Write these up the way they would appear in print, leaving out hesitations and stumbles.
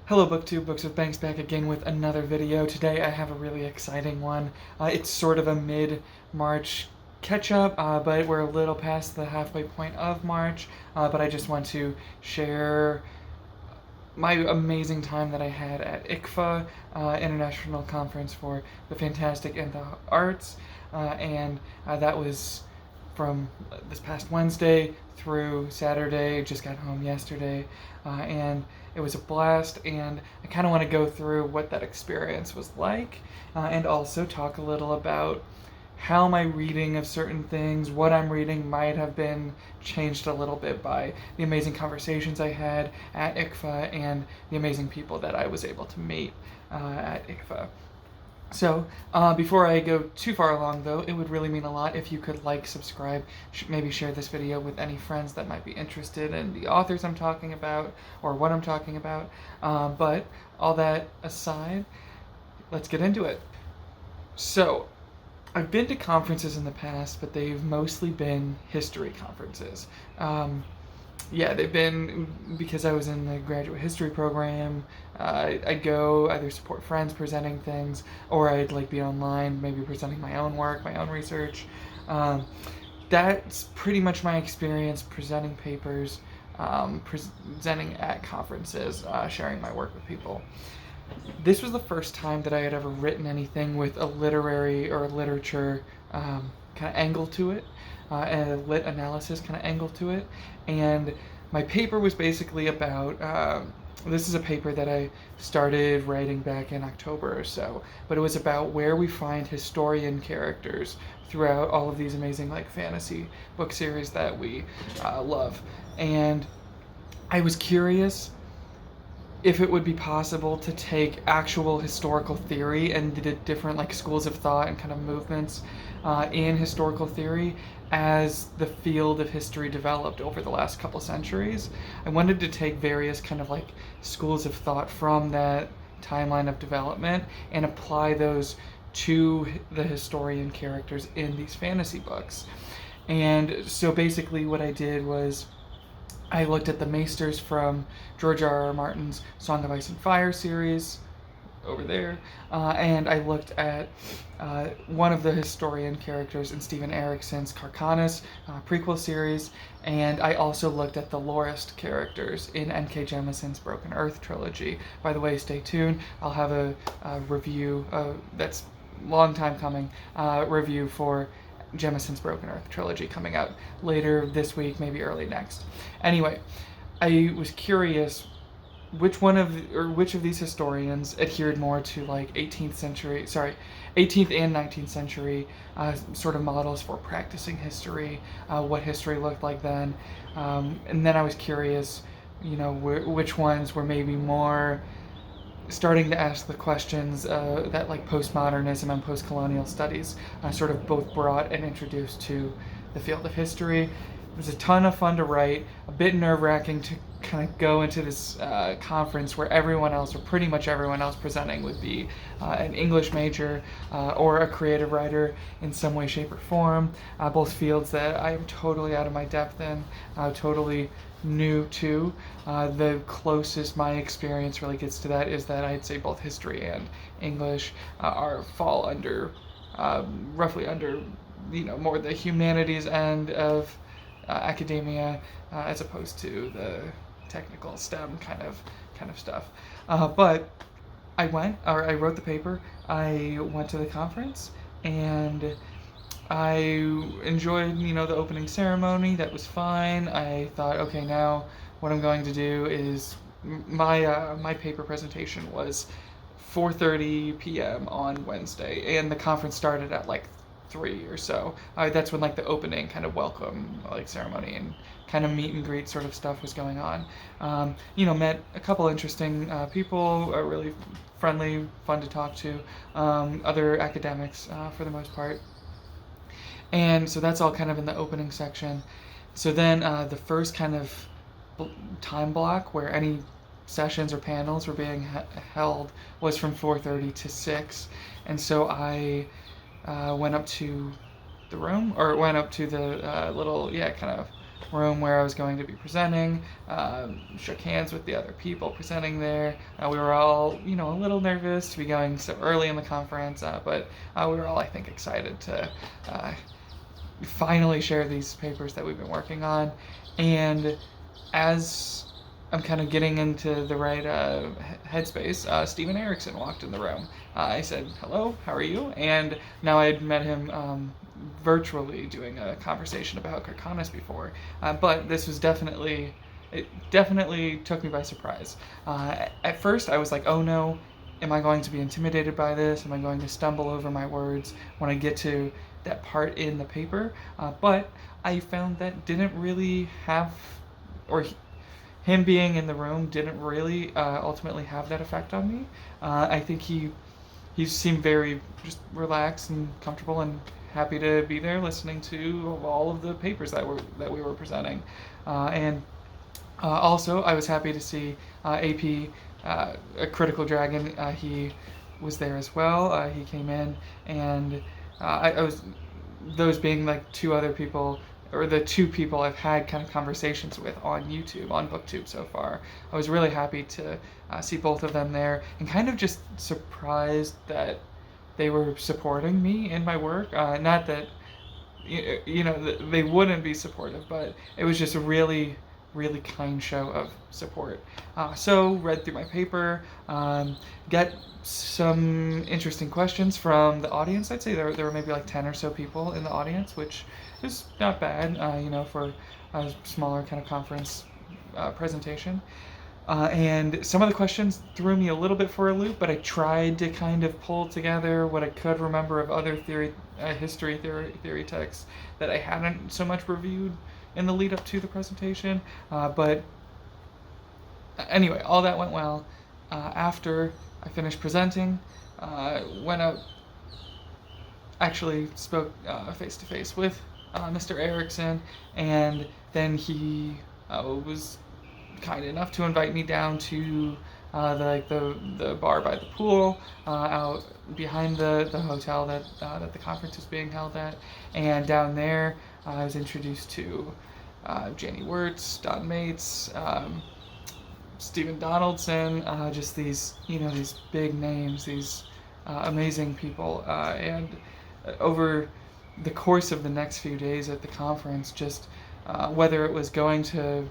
Hello BookTube, Books with Banks back again with another video. Today I have a really exciting one. It's sort of a mid-March catch-up, but we're a little past the halfway point of March, but I just want to share my amazing time that I had at ICFA, International Conference for the Fantastic and the Arts, and that was from this past Wednesday through Saturday. Just got home yesterday, and it was a blast, and I kind of want to go through what that experience was like, and also talk a little about how my reading of certain things, what I'm reading, might have been changed a little bit by the amazing conversations I had at ICFA and the amazing people that I was able to meet at ICFA. So, before I go too far along, though, it would really mean a lot if you could like, subscribe, maybe share this video with any friends that might be interested in the authors I'm talking about or what I'm talking about. But all that aside, let's get into it. So, I've been to conferences in the past, but they've mostly been history conferences. They've been because I was in the graduate history program. I'd go either support friends presenting things, or I'd be online, maybe presenting my own work, my own research. That's pretty much my experience presenting papers, presenting at conferences, sharing my work with people. This was the first time that I had ever written anything with a literary or literature kind of angle to it, and a lit analysis kind of angle to it. And my paper was basically about, this is a paper that I started writing back in October or so, but it was about where we find historian characters throughout all of these amazing fantasy book series that we love. And I was curious if it would be possible to take actual historical theory and the different schools of thought and kind of movements in historical theory as the field of history developed over the last couple centuries. I wanted to take various kind of schools of thought from that timeline of development and apply those to the historian characters in these fantasy books. And so basically what I did was I looked at the maesters from George R.R. Martin's Song of Ice and Fire series over there, and I looked at one of the historian characters in Steven Erikson's Carcanus prequel series, and I also looked at the lorist characters in N.K. Jemison's Broken Earth trilogy. By the way, stay tuned. I'll have a review that's long time coming, review for Jemison's Broken Earth trilogy coming out later this week, maybe early next. Anyway, I was curious which of these historians adhered more to 18th and 19th century sort of models for practicing history, what history looked like then, and then I was curious, which ones were maybe more starting to ask the questions that postmodernism and postcolonial studies sort of both brought and introduced to the field of history. It was a ton of fun to write, a bit nerve-wracking to kind of go into this conference where everyone else, or pretty much everyone else presenting, would be an English major or a creative writer in some way, shape, or form, both fields that I am totally out of my depth in, totally new to. The closest my experience really gets to that is that I'd say both history and English fall under, roughly under, more the humanities end of academia, as opposed to the technical STEM kind of stuff. But I wrote the paper, I went to the conference, and I enjoyed, the opening ceremony. That was fine. I thought, okay, now what I'm going to do is my paper presentation was 4:30 p.m. on Wednesday, and the conference started at 3 or so. That's when the opening kind of welcome ceremony and kind of meet and greet sort of stuff was going on. Met a couple interesting people, really friendly, fun to talk to, other academics for the most part. And so that's all kind of in the opening section. So then the first kind of time block where any sessions or panels were being held was from 4:30 to 6. And so I went up to the room, or went up to the little, kind of room where I was going to be presenting, shook hands with the other people presenting there. We were all, a little nervous to be going so early in the conference, but we were all, I think, excited to finally share these papers that we've been working on. And as I'm kind of getting into the right headspace, Steven Erikson walked in the room. I said, "Hello, how are you?" And now I had met him virtually doing a conversation about Kirkanis before, but this was it definitely took me by surprise. At first I was like, oh no, am I going to be intimidated by this? Am I going to stumble over my words when I get to that part in the paper? But I found that didn't really have, or him being in the room didn't really ultimately have that effect on me. I think he seemed very just relaxed and comfortable and happy to be there listening to all of the papers that we were presenting. And also I was happy to see AP, a Critical Dragon. He was there as well. He came in, and I was, those being like two other people, or the two people I've had kind of conversations with on YouTube, on BookTube so far. I was really happy to see both of them there, and kind of just surprised that they were supporting me in my work. Not that, they wouldn't be supportive, but it was just a really, really kind show of support. So read through my paper, got some interesting questions from the audience. I'd say there were maybe like 10 or so people in the audience, which is not bad, for a smaller kind of conference presentation. And some of the questions threw me a little bit for a loop, but I tried to kind of pull together what I could remember of other history theory texts that I hadn't so much reviewed in the lead up to the presentation. But anyway, all that went well. After I finished presenting, went out, actually spoke face to face with Mr. Erikson, and then he was kind enough to invite me down to the bar by the pool, out behind the hotel that the conference was being held at. And down there I was introduced to Janny Wurts, Don Mates, Stephen Donaldson, just these these big names, these amazing people, and over the course of the next few days at the conference, just whether it was going to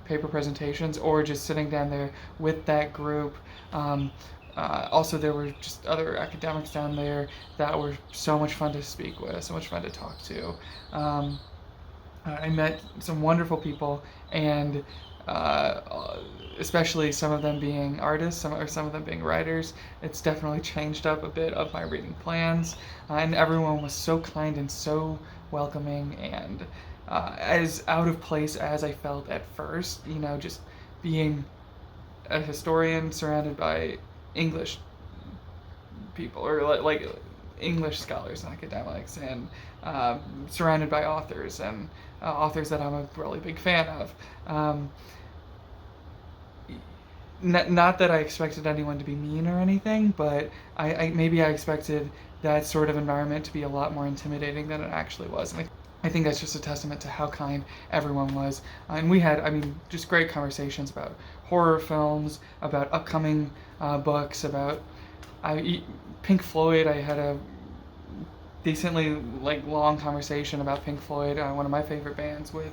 paper presentations or just sitting down there with that group. Also, there were just other academics down there that were so much fun to speak with, so much fun to talk to. I met some wonderful people, and especially some of them being artists, some of them being writers. It's definitely changed up a bit of my reading plans, and everyone was so kind and so welcoming, and as out of place as I felt at first, just being a historian surrounded by English people, or like English scholars and academics, and surrounded by authors, and authors that I'm a really big fan of. Not that I expected anyone to be mean or anything, but I expected that sort of environment to be a lot more intimidating than it actually was. And I think that's just a testament to how kind everyone was. And we had, just great conversations about horror films, about upcoming books, about Pink Floyd. I had a decently long conversation about Pink Floyd, one of my favorite bands, with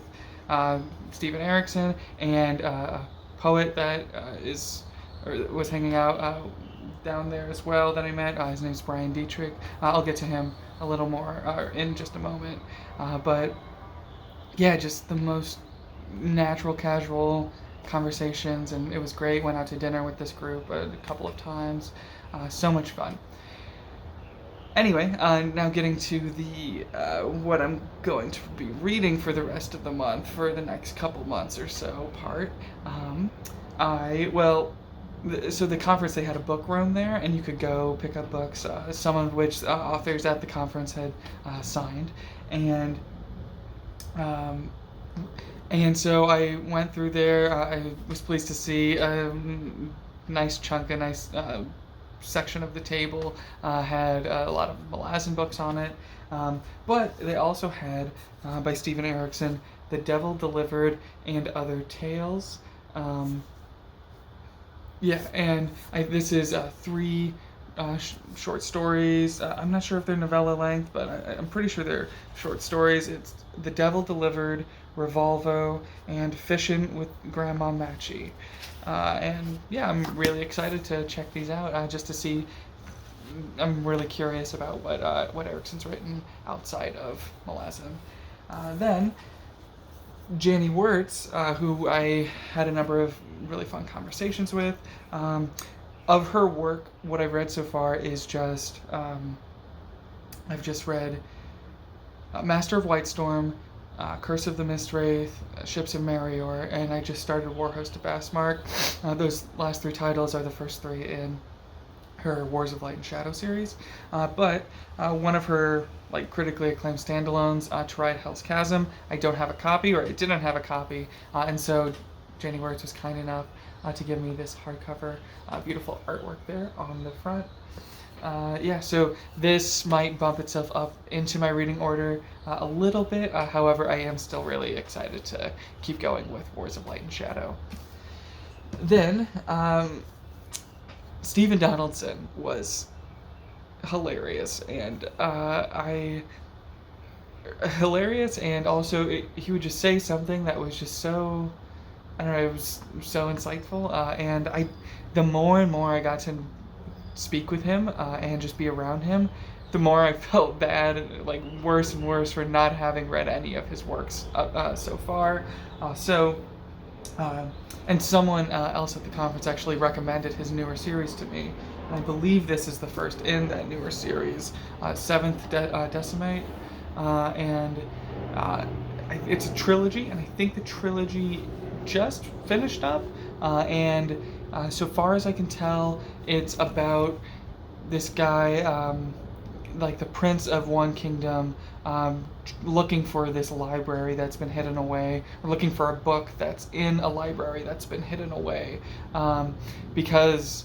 Steven Erikson, and a poet that was hanging out down there as well that I met. His name's Bryan Dietrich. I'll get to him a little more in just a moment. But yeah, just the most natural, casual conversations, and it was great. Went out to dinner with this group a couple of times. So much fun. Anyway, now getting to the what I'm going to be reading for the rest of the month, for the next couple months or so part. So the conference, they had a book room there, and you could go pick up books, some of which authors at the conference had signed, and so I went through there. I was pleased to see a nice section of the table had a lot of Malazan books on it, but they also had, by Steven Erikson, The Devil Delivered and Other Tales. This is 3 short stories. I'm not sure if they're novella length, but I'm pretty sure they're short stories. It's The Devil Delivered, Revolvo, and Fishin' with Grandma Matchy. I'm really excited to check these out, just to see. I'm really curious about what Erikson's written outside of Malazan. Then Janny Wurts, who I had a number of really fun conversations with. Of her work, what I've read so far is just, I've just read Master of Whitestorm, Curse of the Mistwraith, Ships of Marior, and I just started Warhost of Bassmark. Those last 3 titles are the first 3 in her Wars of Light and Shadow series. But one of her critically acclaimed standalones, To Ride Hell's Chasm, I don't have a copy, or I didn't have a copy, and so Janny Wurts was kind enough to give me this hardcover, beautiful artwork there on the front. So this might bump itself up into my reading order a little bit. However, I am still really excited to keep going with Wars of Light and Shadow. Then, Stephen Donaldson was hilarious, and hilarious, and also he would just say something that was just so, I don't know, it was so insightful, and the more and more I got to speak with him and just be around him, the more I felt bad, worse and worse for not having read any of his works so far. And someone else at the conference actually recommended his newer series to me. And I believe this is the first in that newer series, Seventh Decimate. It's a trilogy, and I think the trilogy just finished up. So far as I can tell, it's about this guy, the prince of one kingdom, looking for this library that's been hidden away, or looking for a book that's in a library that's been hidden away, because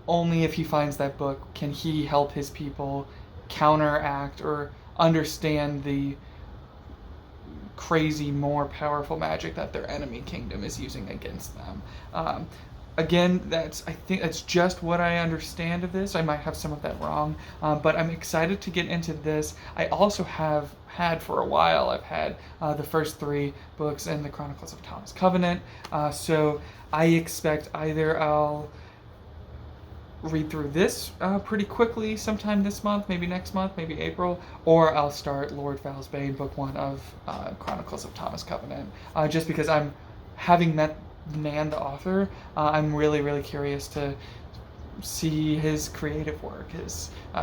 only if he finds that book can he help his people counteract or understand the crazy, more powerful magic that their enemy kingdom is using against them. Again, I think that's just what I understand of this. I might have some of that wrong, but I'm excited to get into this. I also have had for a while, I've had the first 3 books in the Chronicles of Thomas Covenant, so I expect either I'll read through this pretty quickly sometime this month, maybe next month, maybe April, or I'll start Lord Val's Bane, book 1 of Chronicles of Thomas Covenant, just because I'm having met Nan, the author, I'm really, really curious to see his creative work,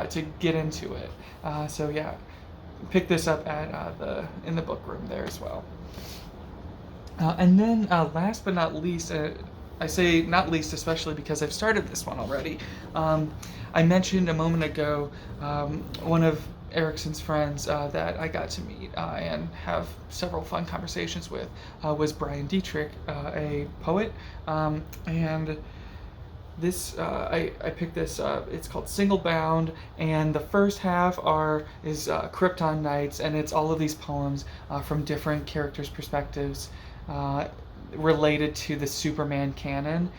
to get into it. Pick this up at in the book room there as well. And then last but not least, I say not least especially because I've started this one already. I mentioned a moment ago one of Erikson's friends that I got to meet and have several fun conversations with was Bryan Dietrich, a poet, and this I picked this up. It's called Single Bound, and the first half is Krypton Nights, and it's all of these poems from different characters' perspectives related to the Superman canon,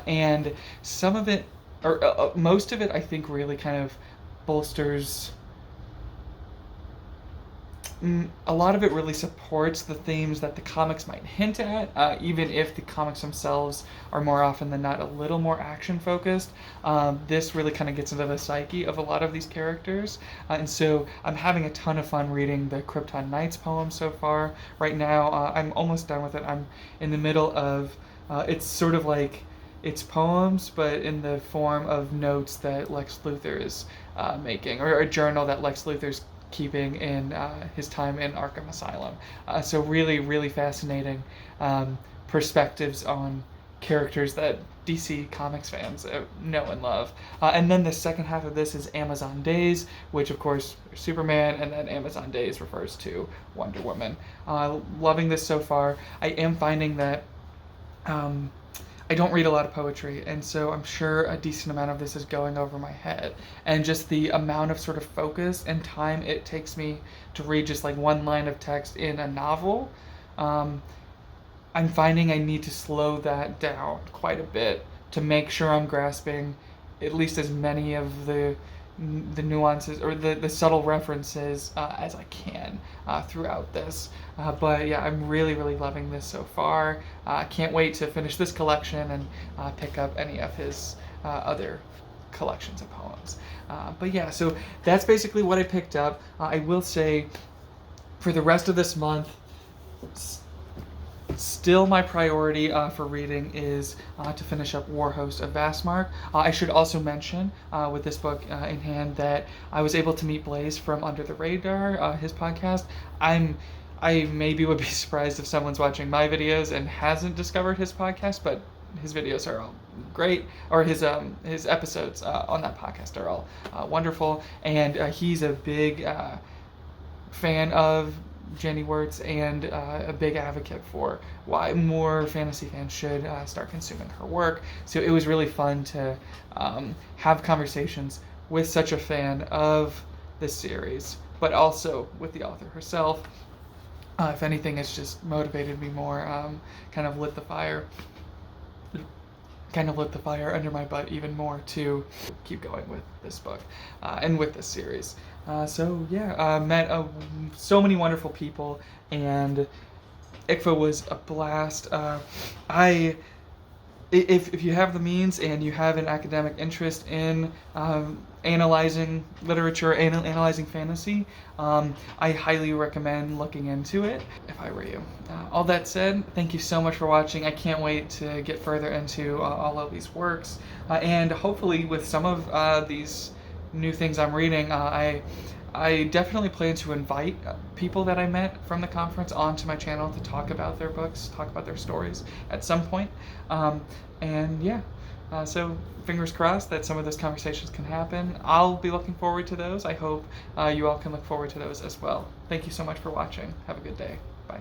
and some of it, or most of it, I think really kind of bolsters. A lot of it really supports the themes that the comics might hint at, even if the comics themselves are more often than not a little more action focused. This really kind of gets into the psyche of a lot of these characters, and so I'm having a ton of fun reading the Krypton Nights poem so far. Right now, I'm almost done with it. I'm in the middle of, it's sort of like, it's poems, but in the form of notes that Lex Luthor is making, or a journal that Lex Luthor's keeping in his time in Arkham Asylum. So really, really fascinating perspectives on characters that DC Comics fans know and love. And then the second half of this is Amazon Days, which of course Superman, and then Amazon Days refers to Wonder Woman. Loving this so far. I am finding that I don't read a lot of poetry, and so I'm sure a decent amount of this is going over my head. And just the amount of sort of focus and time it takes me to read just like one line of text in a novel I'm finding I need to slow that down quite a bit to make sure I'm grasping at least as many of the nuances or the subtle references as I can throughout this. But yeah, I'm really, really loving this so far. Can't wait to finish this collection and pick up any of his other collections of poems. But yeah, so that's basically what I picked up. I will say for the rest of this month, still my priority for reading is to finish up Warhost of Vastmark. I should also mention with this book in hand that I was able to meet Blaze from Under the Radar, his podcast. I maybe would be surprised if someone's watching my videos and hasn't discovered his podcast, but his videos are all great, or his episodes on that podcast are all wonderful, and he's a big fan of Janny Wurts and a big advocate for why more fantasy fans should start consuming her work. So it was really fun to have conversations with such a fan of this series, but also with the author herself. If anything, it's just motivated me more, kind of lit the fire under my butt even more to keep going with this book and with this series. So yeah, met so many wonderful people, and ICFA was a blast. If you have the means and you have an academic interest in analyzing literature, analyzing fantasy, I highly recommend looking into it if I were you. All that said, thank you so much for watching. I can't wait to get further into all of these works, and hopefully with some of these new things I'm reading, I definitely plan to invite people that I met from the conference onto my channel to talk about their books, talk about their stories at some point. And yeah, so fingers crossed that some of those conversations can happen. I'll be looking forward to those. I hope you all can look forward to those as well. Thank you so much for watching. Have a good day. Bye.